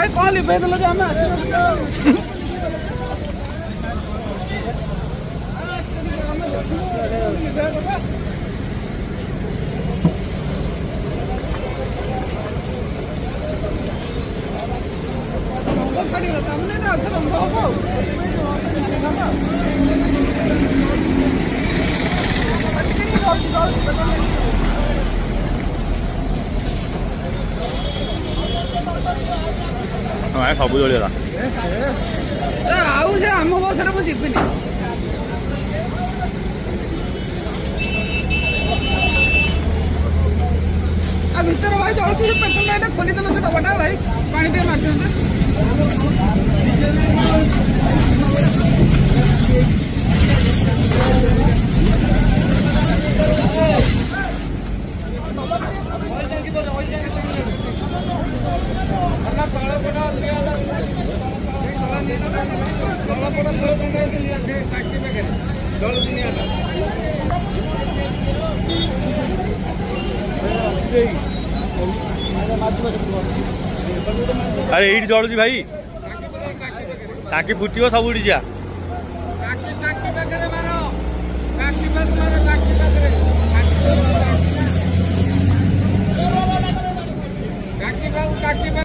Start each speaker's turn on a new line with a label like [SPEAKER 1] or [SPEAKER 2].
[SPEAKER 1] भाई कौन लिपे दिल जो हमें खड़ी रहता हमने ना
[SPEAKER 2] सब जलिगला
[SPEAKER 1] आम बसरे मुझे जीविनी भितर भाई जलती पेट्रोल लाइन खोलीदेल से डबाटा भाई पानी टे मार
[SPEAKER 2] अरे ये जलुची भाई टाकी फुटो सब उड़ी जा।